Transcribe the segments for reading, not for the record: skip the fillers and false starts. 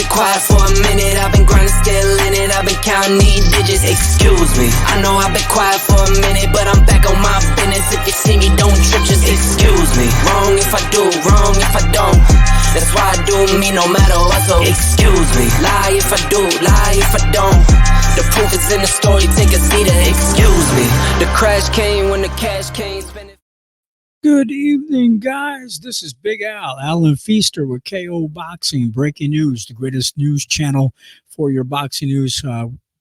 been quiet for a minute, I've been grinding, still in it, I've been counting these digits, excuse me. I know I've been quiet for a minute, but I'm back on my business. If you see me, don't trip, just excuse me. Wrong if I do, wrong if I don't. That's why I do me no matter what, so excuse me. Lie if I do, lie if I don't. The proof is in the story, take a seat and excuse me. The crash came when the cash came, spend it. Good evening, guys. This is Big Al, Alan Feaster with KO Boxing, breaking news, the greatest news channel for your boxing news.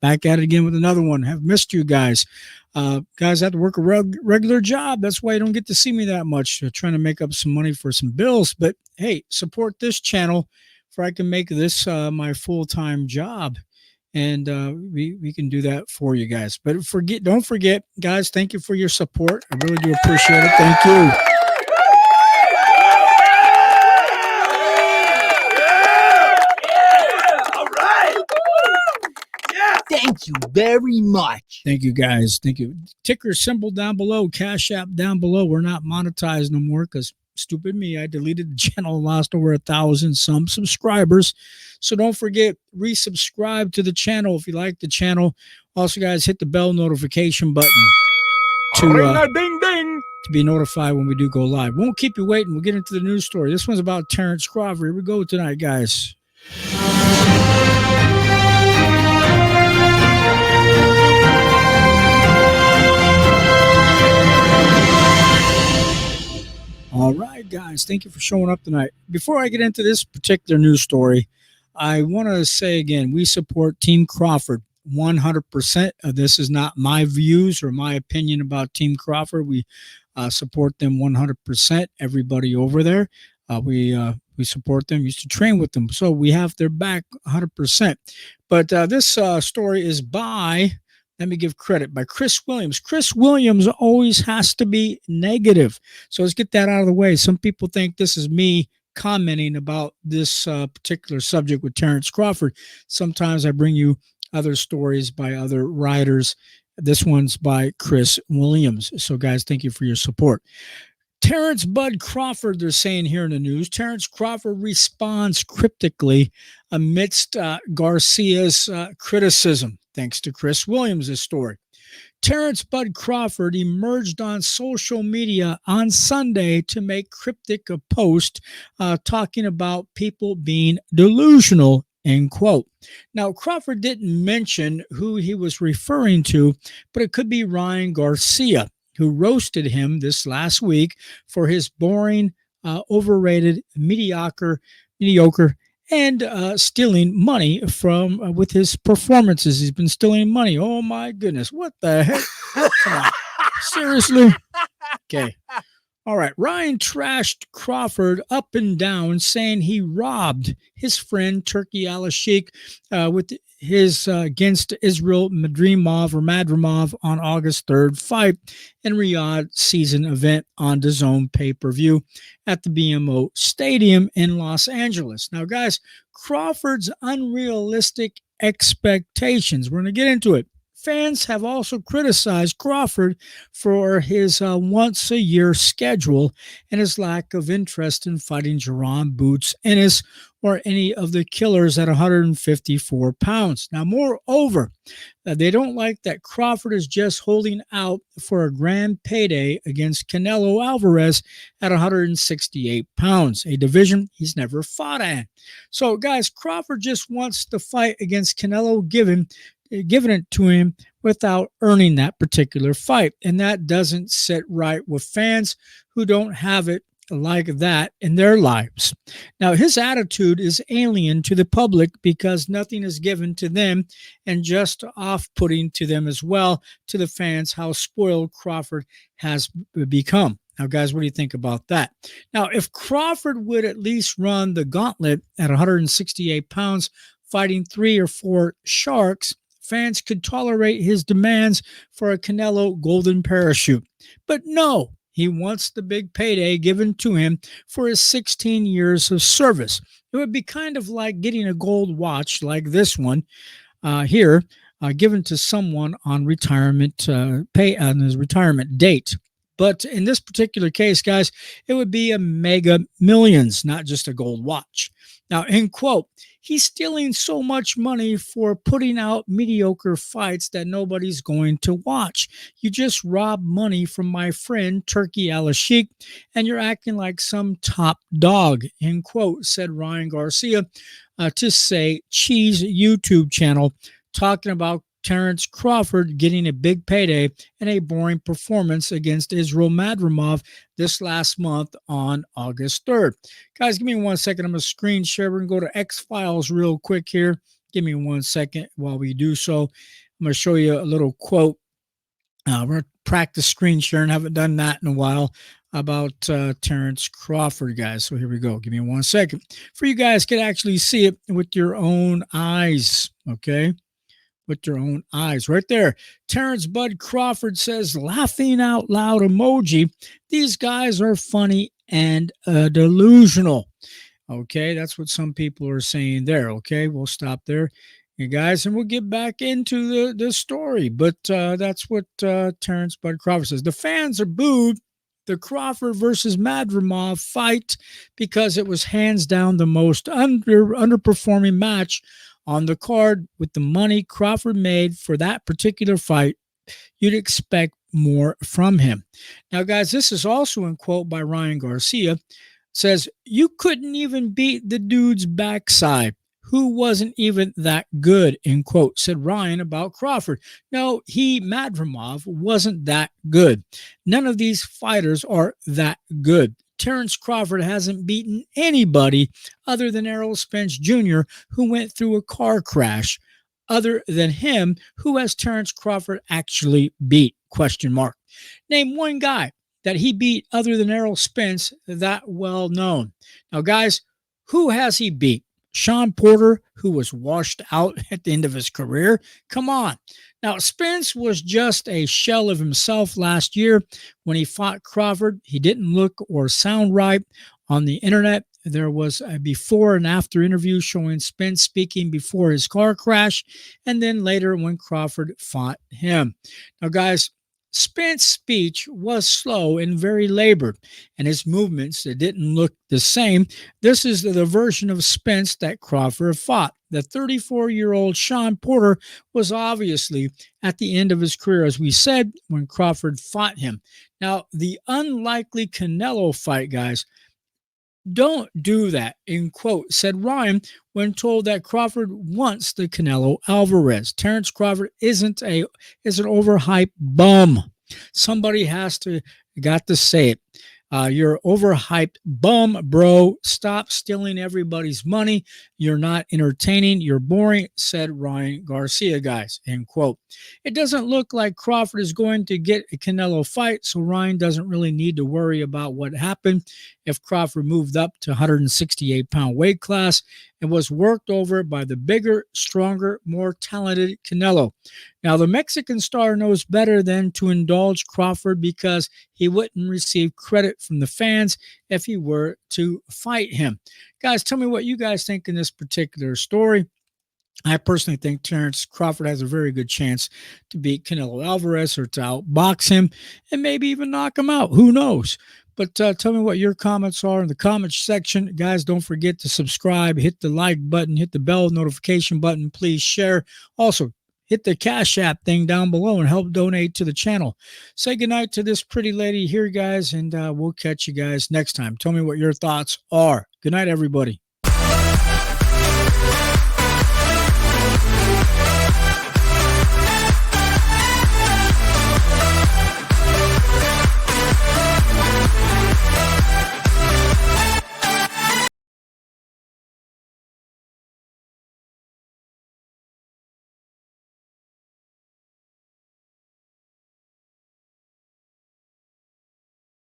Back at it again with another one. Have missed you guys. Guys, I have to work a regular job. That's why you don't get to see me that much. Trying to make up some money for some bills. But hey, support this channel for I can make this my full-time job. And we can do that for you guys. But don't forget, guys, thank you for your support. I really do appreciate it. Thank you. All right. Yeah. Thank you very much. Thank you, guys. Thank you. Ticker symbol down below, Cash App down below. We're not monetized no more because stupid me, I deleted the channel and lost over 1,000 some subscribers. So don't forget, resubscribe to the channel if you like the channel. Also, guys, hit the bell notification button to be notified when we do go live. Won't keep you waiting. We'll get into the news story. This one's about Terence Crawford. Here we go tonight, guys. All right, guys, thank you for showing up tonight. Before I get into this particular news story, I want to say again, we support Team Crawford 100%. This is not my views or my opinion about Team Crawford. We support them 100%. Everybody over there, we support them, used to train with them. So we have their back 100%. But this story is by... Let me give credit by Chris Williams. Chris Williams always has to be negative. So let's get that out of the way. Some people think this is me commenting about this particular subject with Terence Crawford. Sometimes I bring you other stories by other writers. This one's by Chris Williams. So guys, thank you for your support. Terence Bud Crawford, they're saying here in the news, Terence Crawford responds cryptically amidst Garcia's criticism. Thanks to Chris Williams' story. Terence Bud Crawford emerged on social media on Sunday to make cryptic a post talking about people being delusional, end quote. Now, Crawford didn't mention who he was referring to, but it could be Ryan Garcia, who roasted him this last week for his boring, overrated, mediocre, and stealing money from with his performances. He's been stealing money. Oh, my goodness. What the heck? Come on. Seriously? Okay. All right. Ryan trashed Crawford up and down, saying he robbed his friend Turki Alalshikh with his against Israil Madrimov on August 3rd fight in Riyadh season event on DAZN pay-per-view at the BMO Stadium in Los Angeles. Now, guys, Crawford's unrealistic expectations. We're going to get into it. Fans have also criticized Crawford for his once-a-year schedule and his lack of interest in fighting Jaron Boots Ennis or any of the killers at 154 pounds. Now, moreover, they don't like that Crawford is just holding out for a grand payday against Canelo Alvarez at 168 pounds, a division he's never fought at. So, guys, Crawford just wants to fight against Canelo given it to him without earning that particular fight. And that doesn't sit right with fans who don't have it like that in their lives. Now, his attitude is alien to the public because nothing is given to them and just off-putting to them as well, to the fans, how spoiled Crawford has become. Now, guys, what do you think about that? Now, if Crawford would at least run the gauntlet at 168 pounds, fighting 3 or 4 sharks, fans could tolerate his demands for a Canelo golden parachute. But no, he wants the big payday given to him for his 16 years of service. It would be kind of like getting a gold watch like this one here, given to someone on retirement pay on his retirement date. But in this particular case, guys, it would be a mega millions, not just a gold watch. Now, end quote, he's stealing so much money for putting out mediocre fights that nobody's going to watch. You just robbed money from my friend Turki Alalshikh, and you're acting like some top dog, end quote, said Ryan Garcia to say Cheese YouTube channel, talking about Terence Crawford getting a big payday and a boring performance against Israil Madrimov this last month on August 3rd. Guys, give me 1 second. I'm going to screen share. We're going to go to X-Files real quick here. Give me 1 second while we do so. I'm going to show you a little quote. We're going to practice screen sharing. Haven't done that in a while about Terence Crawford, guys. So here we go. Give me 1 second. For you guys can actually see it with your own eyes, okay? With your own eyes right there. Terence Bud Crawford says, laughing out loud emoji. These guys are funny and delusional. Okay, that's what some people are saying there. Okay, we'll stop there, you guys, and we'll get back into the story. But that's what Terence Bud Crawford says. The fans are booed the Crawford versus Madrimov fight because it was hands down the most underperforming match on the card. With the money Crawford made for that particular fight, you'd expect more from him. Now, guys, this is also in quote by Ryan Garcia. Says, you couldn't even beat the dude's backside, who wasn't even that good, end quote, said Ryan about Crawford. No, Madrimov, wasn't that good. None of these fighters are that good. Terence Crawford hasn't beaten anybody other than Errol Spence Jr., who went through a car crash. Other than him, who has Terence Crawford actually beat? Question mark. Name one guy that he beat other than Errol Spence that well known. Now, guys, who has he beat? Sean Porter, who was washed out at the end of his career? Come on. Now, Spence was just a shell of himself last year when he fought Crawford. He didn't look or sound right. On the internet, there was a before and after interview showing Spence speaking before his car crash and then later when Crawford fought him. Now, guys, Spence's speech was slow and very labored, and his movements didn't look the same. This is the version of Spence that Crawford fought. The 34-year-old Sean Porter was obviously at the end of his career, as we said, when Crawford fought him. Now, the unlikely Canelo fight, guys, don't do that, end quote, said Ryan when told that Crawford wants the Canelo Alvarez. Terence Crawford is an overhyped bum. Somebody got to say it. You're overhyped bum, bro. Stop stealing everybody's money. You're not entertaining. You're boring, said Ryan Garcia, guys, end quote. It doesn't look like Crawford is going to get a Canelo fight, so Ryan doesn't really need to worry about what happened if Crawford moved up to 168-pound weight class and was worked over by the bigger, stronger, more talented Canelo. Now, the Mexican star knows better than to indulge Crawford because he wouldn't receive credit from the fans if he were to fight him. Guys, tell me what you guys think in this particular story. I personally think Terence Crawford has a very good chance to beat Canelo Alvarez or to outbox him and maybe even knock him out. Who knows? But tell me what your comments are in the comments section. Guys, don't forget to subscribe, hit the like button, hit the bell notification button. Please share. Also, hit the Cash App thing down below and help donate to the channel. Say goodnight to this pretty lady here, guys, and we'll catch you guys next time. Tell me what your thoughts are. Good night, everybody.